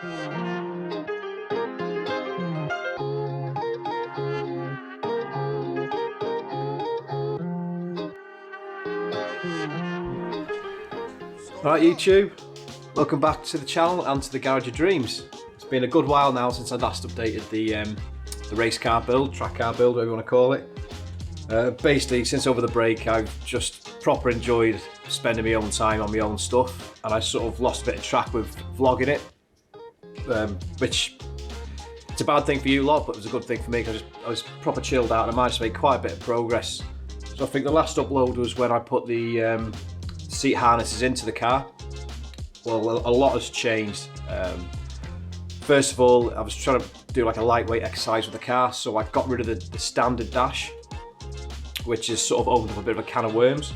Right YouTube, welcome back to the channel and to the Garage of Dreams. It's been a good while now since I last updated the race car build, track car build, whatever you want to call it. Basically, since over the break, I've just proper enjoyed spending my own time on my own stuff, and I sort of lost a bit of track with vlogging it, which it's a bad thing for you lot, but it was a good thing for me because I was proper chilled out and I managed to make quite a bit of progress. So I think the last upload was when I put the seat harnesses into the car. Well, a lot has changed. First of all, I was trying to do like a lightweight exercise with the car, so I got rid of the standard dash, which is sort of opened up a bit of a can of worms.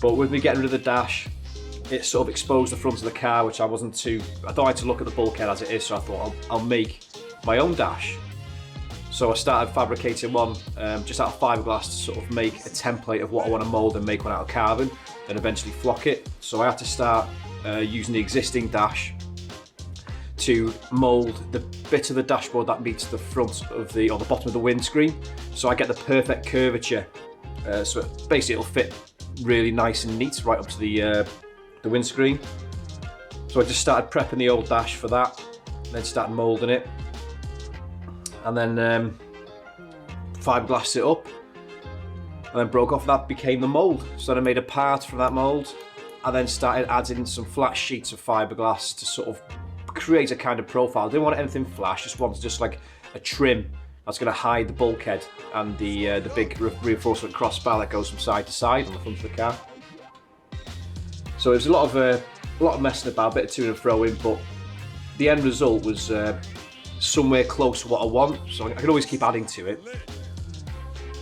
But with me getting rid of the dash, it sort of exposed the front of the car, which I thought I had to look at the bulkhead as it is, so I thought I'll make my own dash. So I started fabricating one just out of fiberglass to sort of make a template of what I want to mould and make one out of carbon, then eventually flock it. So I had to start using the existing dash to mould the bit of the dashboard that meets the front of the bottom of the windscreen, so I get the perfect curvature. So basically it'll fit really nice and neat right up to the windscreen. So I just started prepping the old dash for that, then started moulding it, and then fiberglassed it up, and then broke off that, became the mould. So then I made a part from that mould, and then started adding some flat sheets of fiberglass to sort of create a kind of profile. I didn't want anything flash, just wanted just like a trim that's going to hide the bulkhead and the big reinforcement crossbar that goes from side to side on the front of the car. So it was a lot of messing about, a bit of to and fro in, but the end result was somewhere close to what I want, so I can always keep adding to it.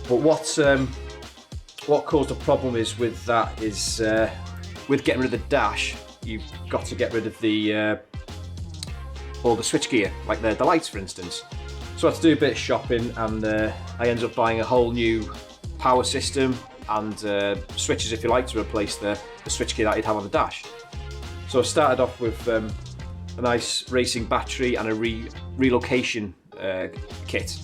But what caused a problem is with that is with getting rid of the dash, you've got to get rid of all the switch gear, like the lights for instance. So I had to do a bit of shopping, and I ended up buying a whole new power system and switches, if you like, to replace the switch gear that you'd have on the dash. So I started off with a nice racing battery and a relocation kit.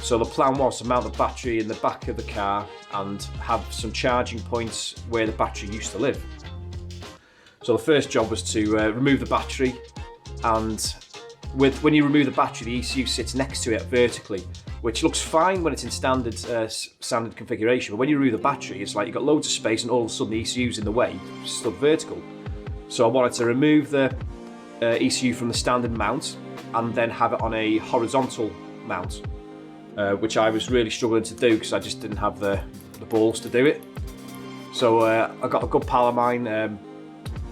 So the plan was to mount the battery in the back of the car and have some charging points where the battery used to live. So the first job was to remove the battery, and when you remove the battery, the ECU sits next to it vertically, which looks fine when it's in standard configuration, but when you remove the battery, it's like you've got loads of space and all of a sudden the ECU's in the way, it's still vertical. So I wanted to remove the ECU from the standard mount and then have it on a horizontal mount, which I was really struggling to do because I just didn't have the balls to do it. So I got a good pal of mine,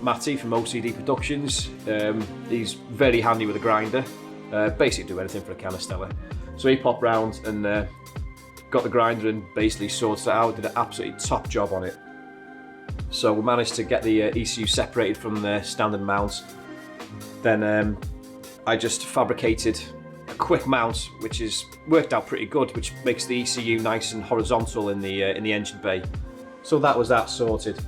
Matty from OCD Productions. He's very handy with a grinder, basically do anything for a canister. So he popped round and got the grinder and basically sorted it out, did an absolutely top job on it. So we managed to get the ECU separated from the standard mount. Then I just fabricated a quick mount, which is worked out pretty good, which makes the ECU nice and horizontal in the engine bay. So that was that sorted.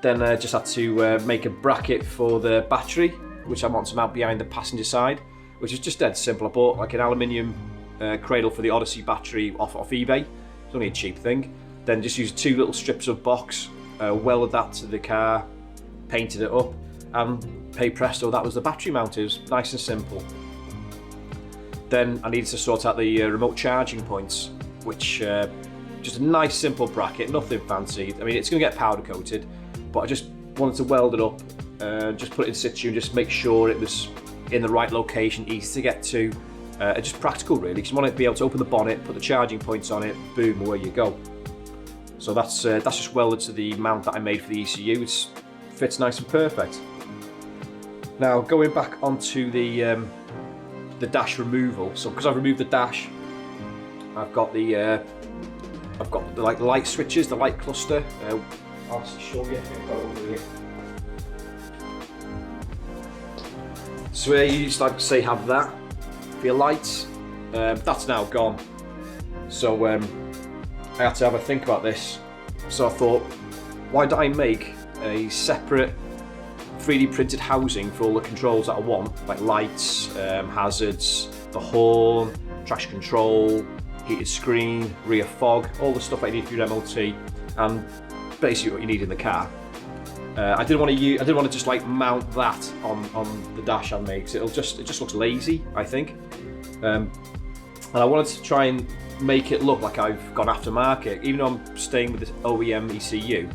Then I just had to make a bracket for the battery, which I want to mount behind the passenger side, which is just dead simple. I bought like an aluminium cradle for the Odyssey battery off eBay. It's only a cheap thing. Then just used 2 little strips of box, welded that to the car, painted it up, and hey presto, that was the battery mount. It was nice and simple. Then I needed to sort out the remote charging points, which just a nice simple bracket, nothing fancy. I mean, it's going to get powder coated, but I just wanted to weld it up, just put it in situ and just make sure it was in the right location, easy to get to, just practical really, because you want to be able to open the bonnet, put the charging points on it, boom, away you go. So that's just welded to the mount that I made for the ECU. It fits nice and perfect. Now going back onto the dash removal. So because I've removed the dash, I've got the like light switches, the light cluster. I'll show you if I've got it over here. So here you just like say have that for your lights. That's now gone. So I had to have a think about this. So I thought, why don't I make a separate 3D printed housing for all the controls that I want, like lights, hazards, the horn, traction control, heated screen, rear fog, all the stuff I need for your MOT, and basically what you need in the car. I didn't want to just like mount that on the dash I made, because it just looks lazy, I think. And I wanted to try and make it look like I've gone aftermarket, even though I'm staying with this OEM ECU.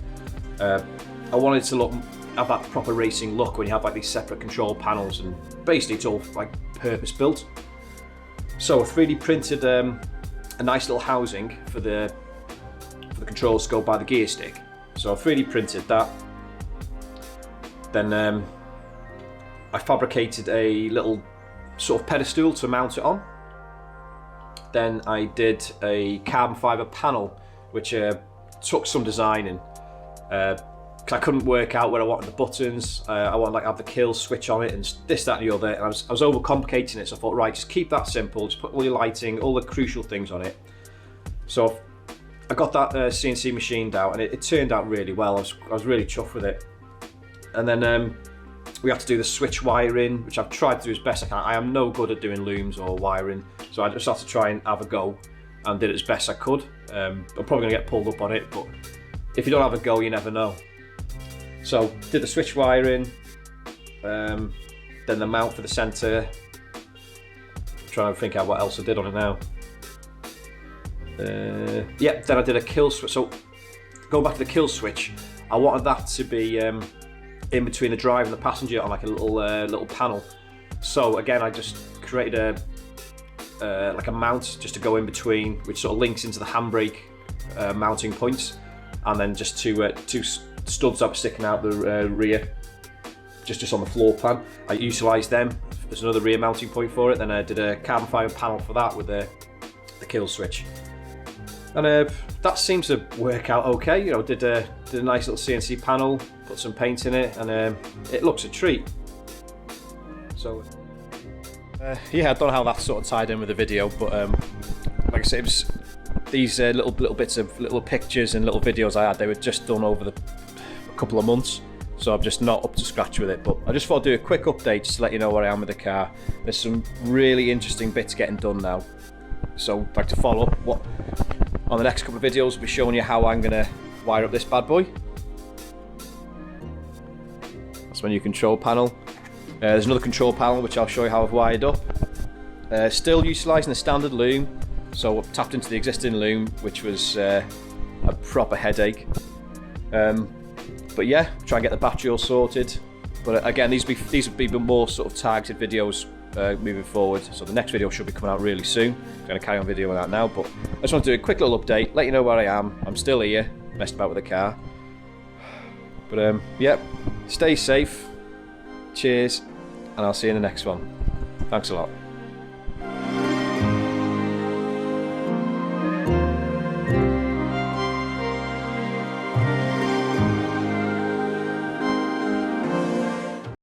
I wanted to have that proper racing look when you have like these separate control panels, and basically it's all like purpose built. So I 3D printed a nice little housing for the controls to go by the gear stick. So I 3D printed that. Then I fabricated a little sort of pedestal to mount it on. Then I did a carbon fibre panel, which took some designing, because I couldn't work out where I wanted the buttons. I wanted like have the kill switch on it and this, that, and the other. And I was overcomplicating it, so I thought, right, just keep that simple. Just put all your lighting, all the crucial things on it. So I got that CNC machined out, and it turned out really well. I was really chuffed with it. And then we had to do the switch wiring, which I've tried to do as best I can. I am no good at doing looms or wiring, so I just had to try and have a go, and did it as best I could. I'm probably going to get pulled up on it, but if you don't have a go, you never know. So did the switch wiring, then the mount for the centre. Trying to think out what else I did on it now. Yeah, then I did a kill switch. So going back to the kill switch, I wanted that to be in between the driver and the passenger on like a little panel. So again, I just created like a mount just to go in between, which sort of links into the handbrake mounting points, and then just two studs that were sticking out the rear, just on the floor plan. I utilised them as another rear mounting point for it. Then I did a carbon fibre panel for that with the kill switch, and that seems to work out okay. You know, did a nice little CNC panel, put some paint in it, and it looks a treat. So yeah, I don't know how that sort of tied in with the video, but like I said, it was these little bits of little pictures and little videos I had. They were just done over a couple of months, so I'm just not up to scratch with it. But I just thought I'd do a quick update just to let you know where I am with the car. There's some really interesting bits getting done now, so I'd like to follow up on the next couple of videos. I'll be showing you how I'm going to wire up this bad boy. That's my new control panel. There's another control panel which I'll show you how I've wired up. Still utilising the standard loom, so I've tapped into the existing loom, which was a proper headache. But yeah, try and get the battery all sorted. But again, these would be more sort of targeted videos moving forward. So the next video should be coming out really soon. I'm going to carry on videoing that now, but I just want to do a quick little update, let you know where I am. I'm still here, messed about with the car. But yeah, stay safe. Cheers, and I'll see you in the next one. Thanks a lot.